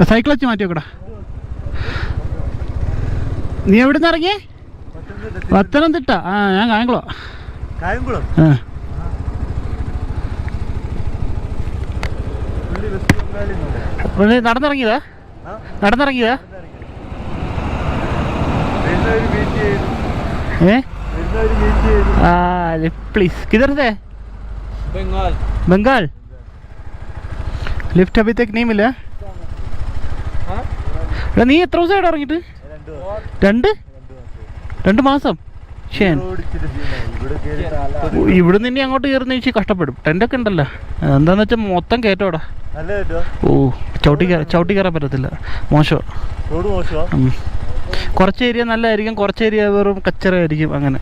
Cycle വെച്ച് മാറ്റി വെക്കടാ. നീ എവിടെ നിന്ന് ഇറങ്ങി? പത്തനംതിട്ട. ആ, ഞാൻ കായംകുളം. ആ, നടന്നിറങ്ങിയതാ? നടന്നിറങ്ങിയതാ? प्लीज किधर से? बंगाल. बंगाल. लिफ्ट अभी तक नहीं मिला. നീ എത്ര ദിവസമായിട്ട് ഇറങ്ങിയിട്ട്? 2 മാസം. ഇവിടുന്ന് ഇനി അങ്ങോട്ട് കയറുന്ന ചേച്ചി കഷ്ടപ്പെടും. ടെൻ്റൊക്കെ ഉണ്ടല്ലോ. എന്താന്ന് വെച്ചാൽ മൊത്തം കയറ്റോടാ. ഓ, ചവിട്ടി കയറാൻ പറ്റത്തില്ല. മോശം. കുറച്ച് ഏരിയ നല്ലതായിരിക്കും, കുറച്ച് ഏരിയ വെറും കച്ചറായിരിക്കും. അങ്ങനെ